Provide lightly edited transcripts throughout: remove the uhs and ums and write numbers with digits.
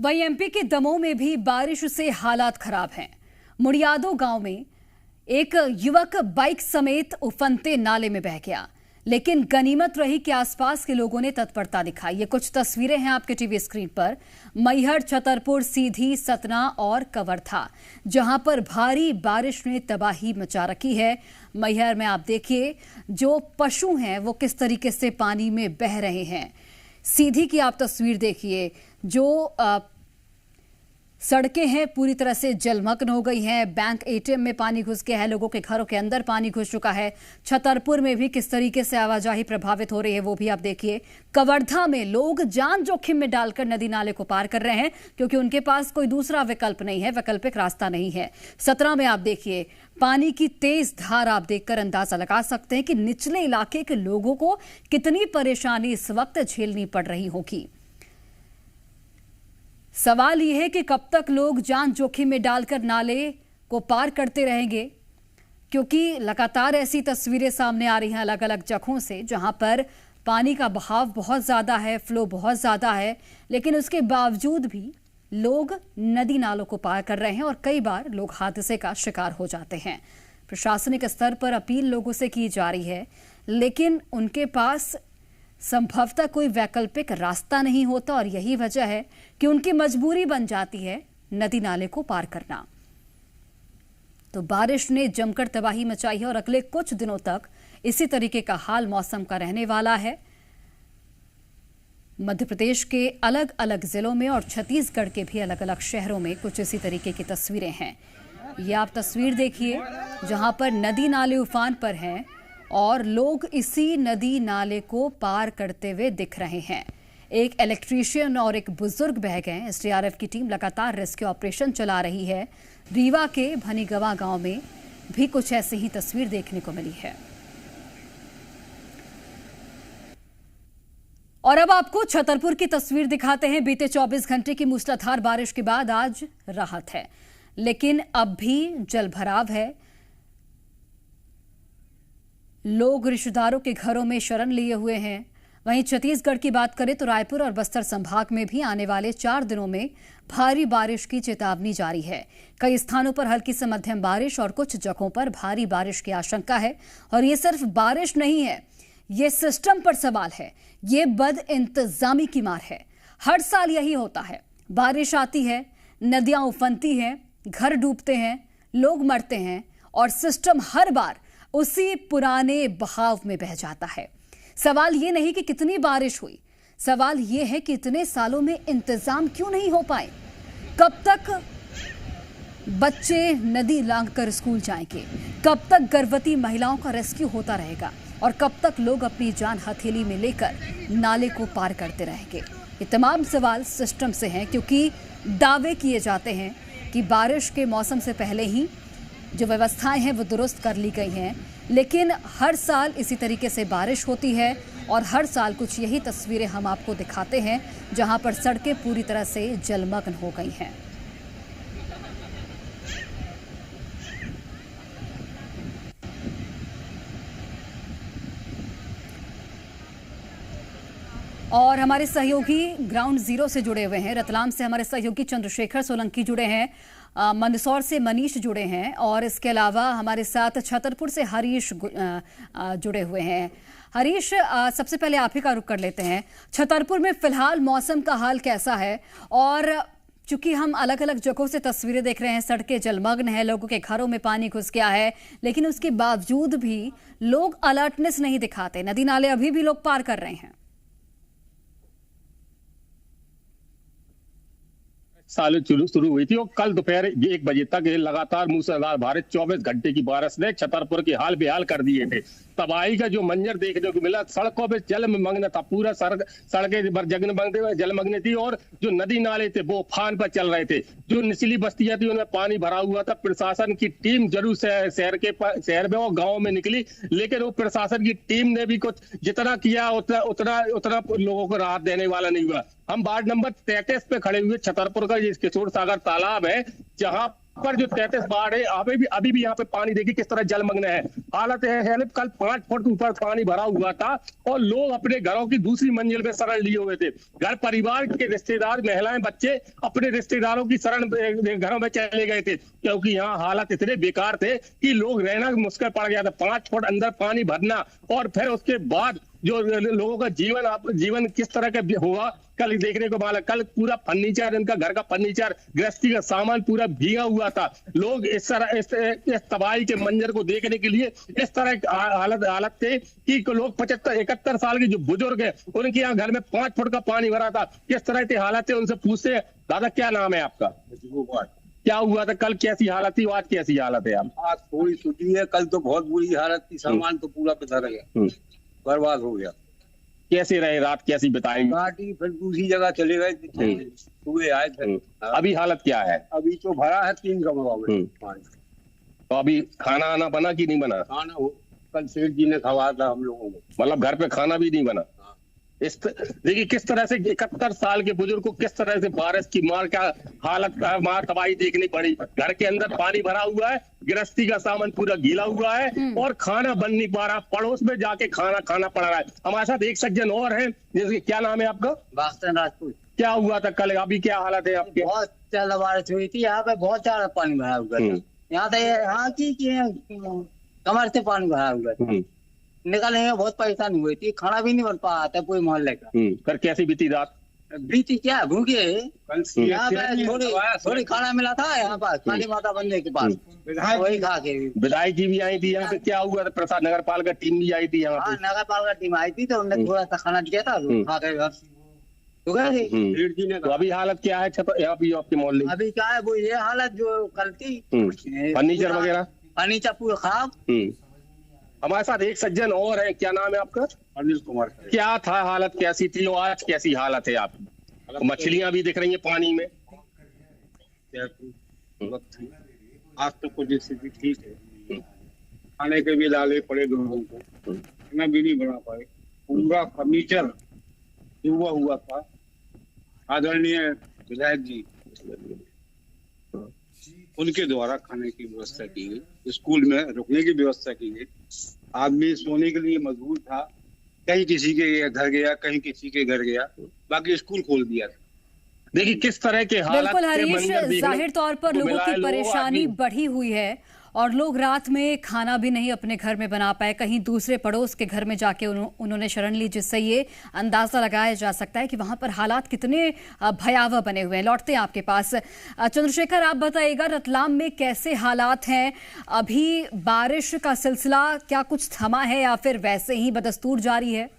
वहीं एमपी के दमोह में भी बारिश से हालात खराब हैं। मुड़ियादो गांव में एक युवक बाइक समेत उफनते नाले में बह गया, लेकिन गनीमत रही कि आसपास के लोगों ने तत्परता दिखाई। ये कुछ तस्वीरें हैं आपके टीवी स्क्रीन पर। मैहर, छतरपुर, सीधी, सतना और कवर्धा, जहां पर भारी बारिश ने तबाही मचा रखी है। मैहर में आप देखिए जो पशु हैं वो किस तरीके से पानी में बह रहे हैं। सीधी की आप तस्वीर देखिए, जो सड़कें हैं पूरी तरह से जलमग्न हो गई हैं। बैंक एटीएम में पानी घुस गया है, लोगों के घरों के अंदर पानी घुस चुका है। छतरपुर में भी किस तरीके से आवाजाही प्रभावित हो रही है वो भी आप देखिए। कवर्धा में लोग जान जोखिम में डालकर नदी नाले को पार कर रहे हैं, क्योंकि उनके पास कोई दूसरा विकल्प नहीं है, वैकल्पिक रास्ता नहीं है। सतना में आप देखिए पानी की तेज धार आप देखकर अंदाजा लगा सकते हैं कि निचले इलाके के लोगों को कितनी परेशानी इस वक्त झेलनी पड़ रही होगी। सवाल यह है कि कब तक लोग जान जोखिम में डालकर नाले को पार करते रहेंगे, क्योंकि लगातार ऐसी तस्वीरें सामने आ रही हैं अलग अलग जगहों से, जहां पर पानी का बहाव बहुत ज़्यादा है, फ्लो बहुत ज़्यादा है, लेकिन उसके बावजूद भी लोग नदी नालों को पार कर रहे हैं और कई बार लोग हादसे का शिकार हो जाते हैं। प्रशासनिक स्तर पर अपील लोगों से की जा रही है, लेकिन उनके पास संभवतः कोई वैकल्पिक रास्ता नहीं होता और यही वजह है कि उनकी मजबूरी बन जाती है नदी नाले को पार करना। तो बारिश ने जमकर तबाही मचाई है और अगले कुछ दिनों तक इसी तरीके का हाल मौसम का रहने वाला है। मध्य प्रदेश के अलग अलग जिलों में और छत्तीसगढ़ के भी अलग अलग शहरों में कुछ इसी तरीके की तस्वीरें हैं। ये आप तस्वीर देखिए जहां पर नदी नाले उफान पर हैं और लोग इसी नदी नाले को पार करते हुए दिख रहे हैं। एक इलेक्ट्रीशियन और एक बुजुर्ग बह गए। एसडीआरएफ की टीम लगातार रेस्क्यू ऑपरेशन चला रही है। रीवा के भनीगवा गांव में भी कुछ ऐसी ही तस्वीर देखने को मिली है। और अब आपको छतरपुर की तस्वीर दिखाते हैं। बीते 24 घंटे की मूसलाधार बारिश के बाद आज राहत है, लेकिन अब भी जलभराव है। लोग रिश्तेदारों के घरों में शरण लिए हुए हैं। वहीं छत्तीसगढ़ की बात करें तो रायपुर और बस्तर संभाग में भी आने वाले 4 दिनों में भारी बारिश की चेतावनी जारी है। कई स्थानों पर हल्की से मध्यम बारिश और कुछ जगहों पर भारी बारिश की आशंका है। और ये सिर्फ बारिश नहीं है, ये सिस्टम पर सवाल है, ये बदइंतजामी की मार है। हर साल यही होता है, बारिश आती है, नदियां उफनती हैं, घर डूबते हैं, लोग मरते हैं और सिस्टम हर बार उसी पुराने बहाव में बह जाता है। सवाल ये नहीं कि कितनी बारिश हुई, सवाल ये है कि इतने सालों में इंतजाम क्यों नहीं हो पाए। कब तक बच्चे नदी लांघकर स्कूल जाएंगे, कब तक गर्भवती महिलाओं का रेस्क्यू होता रहेगा और कब तक लोग अपनी जान हथेली में लेकर नाले को पार करते रहेंगे। ये तमाम सवाल सिस्टम से हैं, क्योंकि दावे किए जाते हैं कि बारिश के मौसम से पहले ही जो व्यवस्थाएं हैं वो दुरुस्त कर ली गई हैं, लेकिन हर साल इसी तरीके से बारिश होती है और हर साल कुछ यही तस्वीरें हम आपको दिखाते हैं, जहां पर सड़कें पूरी तरह से जलमग्न हो गई हैं। और हमारे सहयोगी ग्राउंड जीरो से जुड़े हुए हैं। रतलाम से हमारे सहयोगी चंद्रशेखर सोलंकी जुड़े हैं, मंदसौर से मनीष जुड़े हैं और इसके अलावा हमारे साथ छतरपुर से हरीश जुड़े हुए हैं। हरीश, सबसे पहले आप ही का रुख कर लेते हैं। छतरपुर में फिलहाल मौसम का हाल कैसा है? और चूंकि हम अलग अलग जगहों से तस्वीरें देख रहे हैं, सड़कें जलमग्न हैं, लोगों के घरों में पानी घुस गया है, लेकिन उसके बावजूद भी लोग अलर्टनेस नहीं दिखाते। नदी नाले अभी भी लोग पार कर रहे हैं। साल शुरू हुई थी और कल दोपहर 1 बजे तक लगातार मूसलाधार भारी 24 घंटे की बारिश ने छतरपुर के हाल बेहाल कर दिए थे। तबाही का जो मंजर देखने को मिला, सड़कों पे जलमग्न था, पूरा सड़कें जलमग्न थी और जो नदी नाले थे वो उफान पर चल रहे थे। जो निचली बस्तियां थी उनमें पानी भरा हुआ था। प्रशासन की टीम जरूर शहर में और गाँव में निकली, लेकिन वो प्रशासन की टीम ने भी कुछ जितना किया उतना लोगों को राहत देने वाला नहीं हुआ। हम वार्ड नंबर 33 पे खड़े हुए, छतरपुर का किशोर सागर तालाब है, जहां पर जो 33 बाढ़ है अभी भी यहाँ पे पानी देखिए किस तरह जलमग्न है। हालत है कल 5 फुट ऊपर पानी भरा हुआ था और लोग अपने घरों की दूसरी मंजिल पे शरण लिए हुए थे। घर परिवार के रिश्तेदार, महिलाएं, बच्चे अपने रिश्तेदारों की शरण घरों में चले गए थे, क्योंकि यहाँ हालात इतने बेकार थे कि लोग रहना मुश्किल पड़ गया था। 5 फुट अंदर पानी भरना और फिर उसके बाद जो लोगों का जीवन किस तरह का होगा कल देखने को मिला। कल पूरा फर्नीचर, इनका घर का फर्नीचर, गृहस्थी का सामान पूरा भीगा हुआ था। लोग इस तबाही के मंजर को देखने के लिए इस तरह हालत थे कि लोग 75-71 साल के जो बुजुर्ग है उनके यहाँ घर में 5 फुट का पानी भरा था। किस तरह की हालत है उनसे पूछते। दादा क्या नाम है आपका? क्या हुआ था कल? कैसी हालत थी? आज कैसी हालत है? आज थोड़ी सुधी है, कल तो बहुत बुरी हालत थी। सामान तो पूरा पिता गया, बर्बाद हो गया। कैसे रहे? रात कैसी बिताई? फिर दूसरी जगह चले गए, सुबह आए थे। अभी हालत क्या है? अभी तो भरा है 3 कमरों में पानी। तो अभी खाना आना बना कि नहीं बना? खाना हो कल सेठ जी ने खवाया था हम लोगों को। मतलब घर पे खाना भी नहीं बना? देखिए किस तरह से 71 साल के बुजुर्ग को किस तरह से बारिश की मार का हालत मार तबाही देखनी पड़ी। घर के अंदर पानी भरा हुआ है, गृहस्थी का सामान पूरा गीला हुआ है और खाना बन नहीं पा रहा। पड़ोस में जाके खाना पड़ रहा है। हमारे साथ एक सज्जन और है, जैसे क्या नाम है आपका? बास्टन राजपूत। क्या हुआ था कल? अभी क्या हालत है आपके? बहुत ज्यादा बारिश हुई थी, यहाँ पे बहुत ज्यादा पानी भरा हुआ था। यहाँ तो यहाँ की कमर से पानी भरा हुआ था। निकलने में बहुत परेशानी हुई थी, खाना भी नहीं बन पा रहा था पूरे मोहल्ले का। फिर कैसी बीती रात? बीती क्या, भूखे यहाँ पे थोड़ी खाना मिला था यहाँ पर काली माता मंदिर के पास, वही खा के। विधायक जी भी आई थी यहाँ पे? क्या हुआ था? प्रसाद नगर पालिका टीम भी आई थी यहाँ पे? नगर पालिका टीम आई थी तो उन्होंने थोड़ा सा खाना दिया था, खा के घर तो गए थे। तो अभी हालत क्या है आपके मोहल्ले? अभी क्या है वो ये हालत जो कल थी, फर्नीचर वगैरह फर्नीचर पूरा खराब। हमारे साथ एक सज्जन और है, क्या नाम है आपका? अनिल कुमार। क्या था हालत, कैसी थी और आज कैसी हालत है आपकी? मछलियां भी दिख रही हैं पानी में। आज तो कुछ स्थिति ठीक है, खाने के भी लाले पड़े लोगों को, खाना भी नहीं बना पाए। पूरा फर्नीचर डूबा हुआ था। आदरणीय विधायक जी उनके द्वारा खाने की व्यवस्था की गई, स्कूल में रुकने की व्यवस्था की गई। आदमी सोने के लिए मजबूर था, कहीं किसी के घर गया, कहीं किसी के घर गया, बाकी स्कूल खोल दिया था। देखिए किस तरह के हालात। बिल्कुल हरीश, जाहिर तौर पर लोगों की परेशानी बढ़ी हुई है और लोग रात में खाना भी नहीं अपने घर में बना पाए, कहीं दूसरे पड़ोस के घर में जाके उन्होंने शरण ली, जिससे ये अंदाजा लगाया जा सकता है कि वहां पर हालात कितने भयावह बने हुए हैं। लौटते हैं आपके पास। चंद्रशेखर, आप बताइएगा रतलाम में कैसे हालात हैं? अभी बारिश का सिलसिला क्या कुछ थमा है या फिर वैसे ही बदस्तूर जारी है?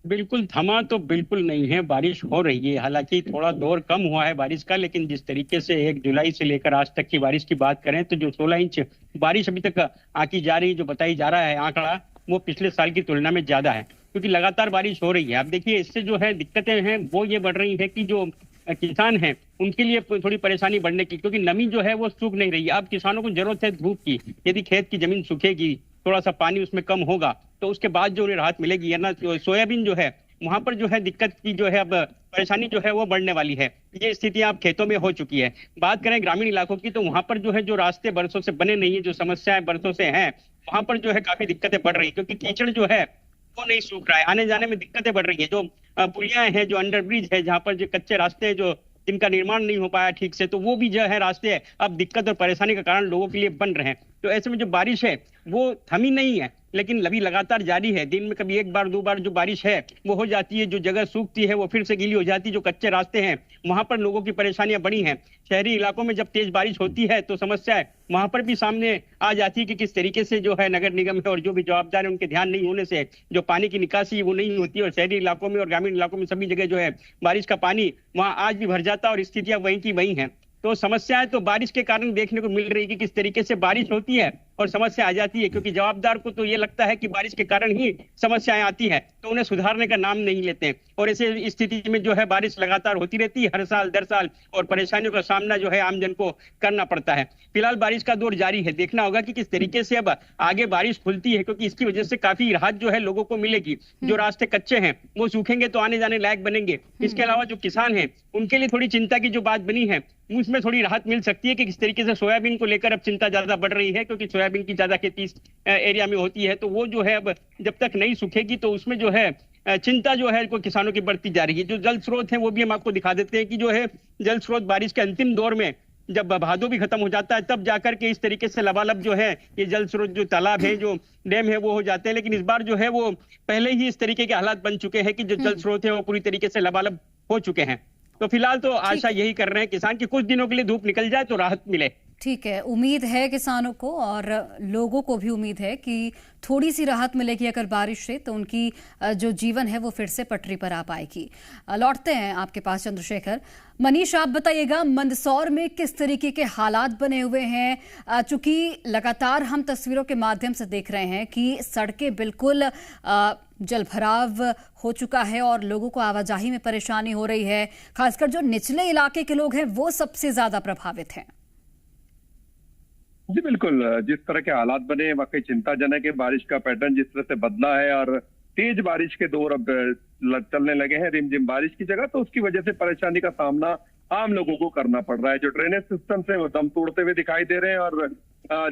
बिल्कुल थमा तो बिल्कुल नहीं है, बारिश हो रही है। हालांकि थोड़ा दौर कम हुआ है बारिश का, लेकिन जिस तरीके से 1 जुलाई से लेकर आज तक की बारिश की बात करें तो जो 16 इंच बारिश अभी तक आकी जा रही, जो बताई जा रहा है आंकड़ा, वो पिछले साल की तुलना में ज्यादा है, क्योंकि लगातार बारिश हो रही है। अब देखिए इससे जो है दिक्कतें हैं वो ये बढ़ रही है कि जो किसान हैं उनके लिए थोड़ी परेशानी बढ़ने की, क्योंकि नमी जो है वो सूख नहीं रही है। अब किसानों को जरूरत है धूप की। यदि खेत की जमीन सूखेगी, थोड़ा सा पानी उसमें कम होगा, तो उसके बाद जो उन्हें राहत मिलेगी। या ना सोयाबीन जो है वहां पर जो है दिक्कत की जो है अब परेशानी जो है वो बढ़ने वाली है। ये स्थिति आप खेतों में हो चुकी है। बात करें ग्रामीण इलाकों की तो वहां पर जो है जो रास्ते बरसों से बने नहीं है, जो समस्याएं बरसों से हैं, वहां पर जो है काफी दिक्कतें बढ़ रही है, क्योंकि कीचड़ जो है वो नहीं सूख रहा है, आने जाने में दिक्कतें बढ़ रही है। जो पुलियां हैं, जो अंडरब्रिज है, जहाँ पर जो कच्चे रास्ते हैं जो जिनका निर्माण नहीं हो पाया ठीक से, तो वो भी जो है रास्ते अब दिक्कत और परेशानी का कारण लोगों के लिए बन रहे हैं। तो ऐसे में जो बारिश है वो थमी नहीं है, लेकिन अभी लगातार जारी है। दिन में कभी 1 बार 2 बार जो बारिश है वो हो जाती है, जो जगह सूखती है वो फिर से गीली हो जाती है। जो कच्चे रास्ते हैं वहां पर लोगों की परेशानियां बढ़ी हैं। शहरी इलाकों में जब तेज बारिश होती है तो समस्याएं वहां पर भी सामने आ जाती है कि किस तरीके से जो है नगर निगम है और जो भी जवाबदार है उनके ध्यान नहीं होने से जो पानी की निकासी वो नहीं होती, और शहरी इलाकों में और ग्रामीण इलाकों में सभी जगह जो है बारिश का पानी वहां आज भी भर जाता है और स्थितियां वहीं की वहीं हैं। तो समस्याएं तो बारिश के कारण देखने को मिल रही है कि किस तरीके से बारिश होती है और समस्या आ जाती है, क्योंकि जवाबदार को तो ये लगता है कि बारिश के कारण ही समस्याएं आती हैं, तो उन्हें सुधारने का नाम नहीं लेते हैं। और ऐसे स्थिति में जो है बारिश लगातार होती रहती है हर साल दर साल, और परेशानियों का सामना जो है आमजन को करना पड़ता है। फिलहाल बारिश का दौर जारी है, देखना होगा कि किस तरीके से अब आगे बारिश खुलती है, क्योंकि इसकी वजह से काफी राहत जो है लोगों को मिलेगी। जो रास्ते कच्चे हैं वो सूखेंगे तो आने जाने लायक बनेंगे। इसके अलावा जो किसान हैं उनके लिए थोड़ी चिंता की जो बात बनी है उसमें थोड़ी राहत मिल सकती है कि किस तरीके से सोयाबीन को लेकर अब चिंता ज्यादा बढ़ रही है, क्योंकि सोयाबीन की ज्यादा खेती इस एरिया में होती है। तो वो जो है अब जब तक नहीं सूखेगी तो उसमें जो है चिंता जो है को किसानों की बढ़ती जा रही है। जो जल स्रोत है वो भी हम आपको दिखा देते हैं कि जो है जल स्रोत बारिश के अंतिम दौर में जब भादो भी खत्म हो जाता है तब जाकर के इस तरीके से लबालब जो है ये जल स्रोत जो तालाब है जो डैम है वो हो जाते हैं। लेकिन इस बार जो है वो पहले ही इस तरीके के हालात बन चुके हैं कि जो जल स्रोत है वो पूरी तरीके से लबालब हो चुके हैं। तो फिलहाल तो आशा यही कर रहे हैं किसान की कुछ दिनों के लिए धूप निकल जाए तो राहत मिले। ठीक है, उम्मीद है किसानों को और लोगों को भी उम्मीद है कि थोड़ी सी राहत मिलेगी अगर बारिश से, तो उनकी जो जीवन है वो फिर से पटरी पर आ पाएगी। लौटते हैं आपके पास चंद्रशेखर। मनीष, आप बताइएगा मंदसौर में किस तरीके के हालात बने हुए हैं, चूंकि लगातार हम तस्वीरों के माध्यम से देख रहे हैं कि सड़कें बिल्कुल जलभराव हो चुका है और लोगों को आवाजाही में परेशानी हो रही है। खासकर जो निचले इलाके के लोग हैं वो सबसे ज्यादा प्रभावित हैं। जी बिल्कुल, जिस तरह के हालात बने वाकई चिंताजनक है। बारिश का पैटर्न जिस तरह से बदला है और तेज बारिश के दौर अब चलने लगे हैं रिमझिम बारिश की जगह, तो उसकी वजह से परेशानी का सामना आम लोगों को करना पड़ रहा है। जो ड्रेनेज सिस्टम से वो दम तोड़ते हुए दिखाई दे रहे हैं और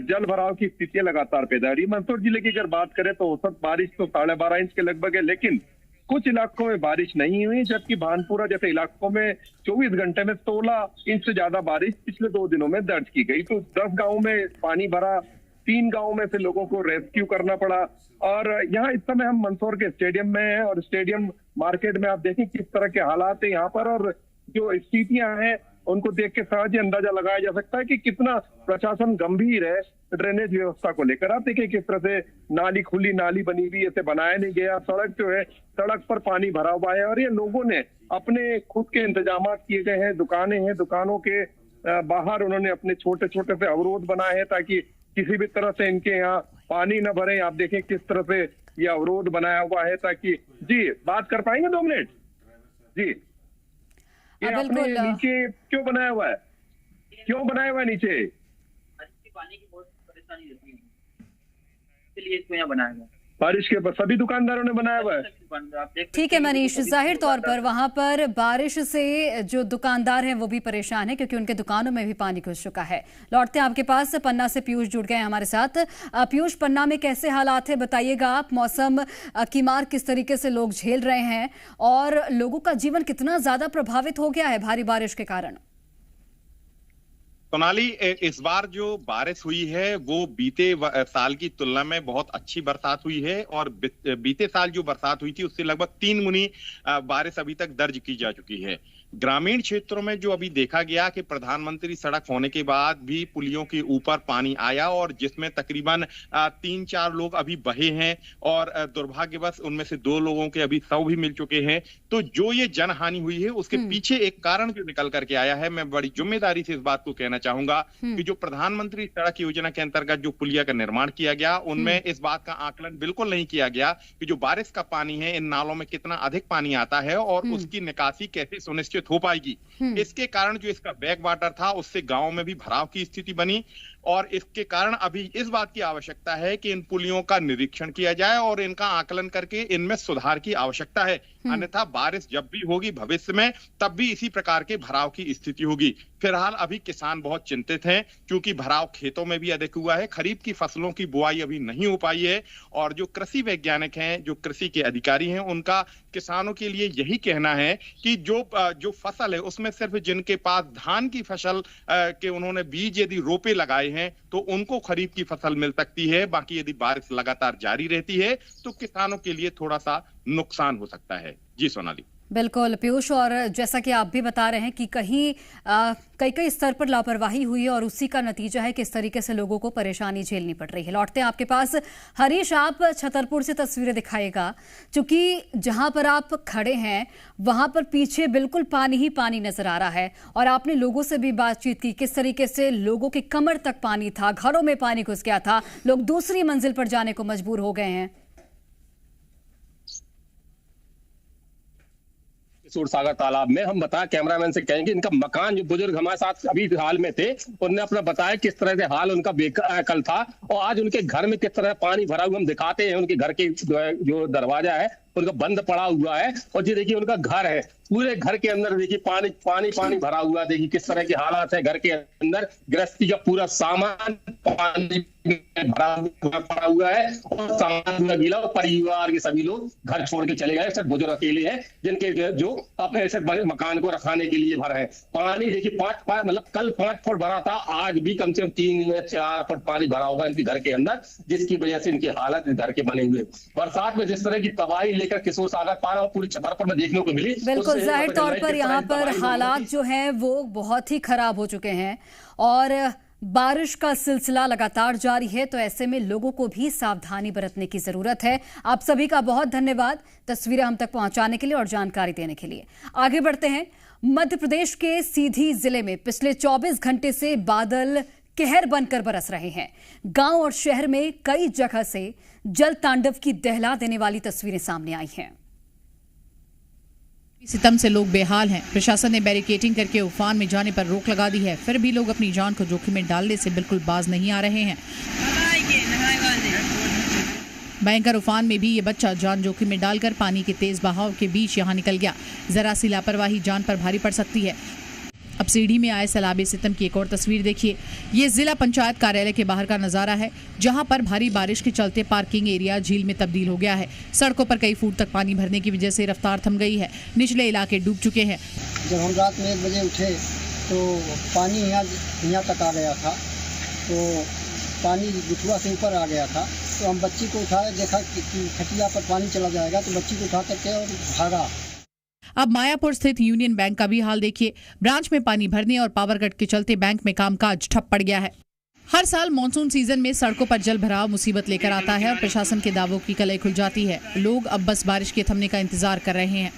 जल भराव की स्थितियां लगातार पैदा हो रही है। मंदसौर जिले की अगर बात करें तो औसत बारिश तो 12.5 इंच के लगभग है, लेकिन कुछ इलाकों में बारिश नहीं हुई, जबकि भानपुरा जैसे इलाकों में 24 घंटे में 16 इंच से ज्यादा बारिश पिछले 2 दिनों में दर्ज की गई। तो 10 गांवों में पानी भरा, 3 गांवों में से लोगों को रेस्क्यू करना पड़ा। और यहाँ इस समय हम मंदसौर के स्टेडियम में हैं और स्टेडियम मार्केट में आप देखें किस तरह के हालात है यहाँ पर, और जो स्थितियां हैं उनको देख के सहज ही अंदाजा लगाया जा सकता है कि कितना प्रशासन गंभीर है ड्रेनेज व्यवस्था को लेकर। आप देखिए किस तरह से नाली, खुली नाली बनी हुई, ऐसे बनाया नहीं गया। सड़क जो है, सड़क पर पानी भरा हुआ है और ये लोगों ने अपने खुद के इंतजाम किए गए हैं। दुकानें हैं, दुकानों के बाहर उन्होंने अपने छोटे छोटे से अवरोध बनाए हैं ताकि किसी भी तरह से इनके यहाँ पानी न भरे। आप देखें किस तरह से ये अवरोध बनाया हुआ है ताकि, जी बात कर पाएंगे 2 मिनट? जी, ये आपने नीचे क्यों बनाया हुआ है, क्यों बनाया हुआ है नीचे? पानी की बहुत परेशानी रहती है, इसलिए इसको यहाँ बनाया गया। बारिश के सभी दुकानदारों ने बनाया हुआ है। ठीक है मनीष, जाहिर तौर पर वहां पर बारिश से जो दुकानदार हैं वो भी परेशान है क्योंकि उनके दुकानों में भी पानी घुस चुका है। लौटते हैं आपके पास, पन्ना से पीयूष जुड़ गए हैं हमारे साथ। पीयूष, पन्ना में कैसे हालात है बताइएगा आप, मौसम की मार किस तरीके से लोग झेल रहे हैं और लोगों का जीवन कितना ज्यादा प्रभावित हो गया है भारी बारिश के कारण? सोनाली, इस बार जो बारिश हुई है वो बीते साल की तुलना में बहुत अच्छी बरसात हुई है और बीते साल जो बरसात हुई थी उससे लगभग 3 गुनी बारिश अभी तक दर्ज की जा चुकी है। ग्रामीण क्षेत्रों में जो अभी देखा गया कि प्रधानमंत्री सड़क होने के बाद भी पुलियों के ऊपर पानी आया और जिसमें तकरीबन 3-4 लोग अभी बहे हैं और दुर्भाग्यवश उनमें से 2 लोगों के अभी शव भी मिल चुके हैं। तो जो ये जनहानि हुई है उसके पीछे एक कारण जो निकल करके आया है, मैं बड़ी जिम्मेदारी से इस बात को कहना चाहूंगा कि जो प्रधानमंत्री सड़क योजना के अंतर्गत जो पुलिया का निर्माण किया गया उनमें इस बात का आकलन बिल्कुल नहीं किया गया कि जो बारिश का पानी है इन नालों में कितना अधिक पानी आता है और उसकी निकासी कैसे सुनिश्चित हो पाएगी। इसके कारण जो इसका बैक वाटर था उससे गांव में भी भराव की स्थिति बनी और इसके कारण अभी इस बात की आवश्यकता है कि इन पुलियों का निरीक्षण किया जाए और इनका आकलन करके इनमें सुधार की आवश्यकता है। अन्यथा बारिश जब भी होगी भविष्य में तब भी इसी प्रकार के भराव की स्थिति होगी। फिलहाल अभी किसान बहुत चिंतित हैं क्योंकि भराव खेतों में भी अधिक हुआ है, खरीफ की फसलों की बुआई अभी नहीं हो पाई है और जो कृषि वैज्ञानिक हैं, जो कृषि के अधिकारी हैं, उनका किसानों के लिए यही कहना है कि जो फसल है उसमें सिर्फ जिनके पास धान की फसल के उन्होंने बीज यदि रोपे लगाए हैं तो उनको खरीफ की फसल मिल सकती है। बाकी यदि बारिश लगातार जारी रहती है तो किसानों के लिए थोड़ा सा नुकसान हो सकता है। जी सोनाली। बिल्कुल पीयूष, और जैसा कि आप भी बता रहे हैं कि कहीं कई स्तर पर लापरवाही हुई है और उसी का नतीजा है कि इस तरीके से लोगों को परेशानी झेलनी पड़ रही है। लौटते हैं आपके पास। हरीश, आप छतरपुर से तस्वीरें दिखाएगा, क्योंकि जहां पर आप खड़े हैं वहां पर पीछे बिल्कुल पानी ही पानी नजर आ रहा है और आपने लोगों से भी बातचीत की, किस तरीके से लोगों के कमर तक पानी था, घरों में पानी घुस गया था, लोग दूसरी मंजिल पर जाने को मजबूर हो गए हैं। किशोर सागर तालाब में हम बताया, कैमरामैन से कहेंगे, इनका मकान, जो बुजुर्ग हमारे साथ अभी हाल में थे, उन्होंने अपना बताया किस तरह से हाल उनका बेकल था और आज उनके घर में किस तरह पानी भरा हुआ। हम दिखाते हैं उनके घर के जो दरवाजा है उनका बंद पड़ा हुआ है और ये देखिए उनका घर है, पूरे घर के अंदर देखिए पानी पानी पानी भरा हुआ। देखिए किस तरह के हालात है घर के अंदर, गृहस्थी का पूरा सामान पानी में भरा पड़ा हुआ है और सामान गीला और परिवार के सभी लोग घर छोड़ के चले गए। सिर्फ बुजुर्ग अकेले हैं जिनके जो अपने ऐसे मकान को रखाने के लिए भरा है। पानी देखिए 5 मतलब कल 5 फुट भरा था, आज भी कम से कम 3 या 4 फुट पानी भरा होगा इनके घर के अंदर, जिसकी वजह से इनकी हालत घर के बने हुए। बरसात में जिस तरह की तबाही लेकर किशोर सागर पार और पूरी छतरपुर में देखने को मिली। बिल्कुल, जाहिर तौर पर यहाँ पर हालात जो हैं वो बहुत ही खराब हो चुके हैं और बारिश का सिलसिला लगातार जारी है, तो ऐसे में लोगों को भी सावधानी बरतने की जरूरत है। आप सभी का बहुत धन्यवाद तस्वीरें हम तक पहुंचाने के लिए और जानकारी देने के लिए। आगे बढ़ते हैं। मध्य प्रदेश के सीधी जिले में पिछले 24 घंटे से बादल कहर बनकर बरस रहे हैं। गांव और शहर में कई जगह से जल तांडव की दहला देने वाली तस्वीरें सामने आई हैं। सितम से लोग बेहाल हैं। प्रशासन ने बैरिकेडिंग करके उफान में जाने पर रोक लगा दी है, फिर भी लोग अपनी जान को जोखिम में डालने से बिल्कुल बाज नहीं आ रहे हैं। भयंकर उफान में भी ये बच्चा जान जोखिम में डालकर पानी के तेज बहाव के बीच यहाँ निकल गया। जरा सी लापरवाही जान पर भारी पड़ सकती है। अब सीढ़ी में आए सैलाबे सितम की एक और तस्वीर देखिए। ये जिला पंचायत कार्यालय के बाहर का नजारा है, जहां पर भारी बारिश के चलते पार्किंग एरिया झील में तब्दील हो गया है। सड़कों पर कई फुट तक पानी भरने की वजह से रफ्तार थम गई है। निचले इलाके डूब चुके हैं। जब हम रात में 1 बजे उठे तो पानी यहाँ तक आ गया था, तो पानी गुठुआ से ऊपर आ गया था। तो हम बच्ची को उठाए, देखा कि खटिया पर पानी चला जाएगा, तो बच्ची को उठा करके और भागा। अब मायापुर स्थित यूनियन बैंक का भी हाल देखिए। ब्रांच में पानी भरने और पावर कट के चलते बैंक में कामकाज ठप पड़ गया है। हर साल मानसून सीजन में सड़कों पर जल भराव मुसीबत लेकर आता है और प्रशासन के दावों की कलई खुल जाती है। लोग अब बस बारिश के थमने का इंतजार कर रहे हैं।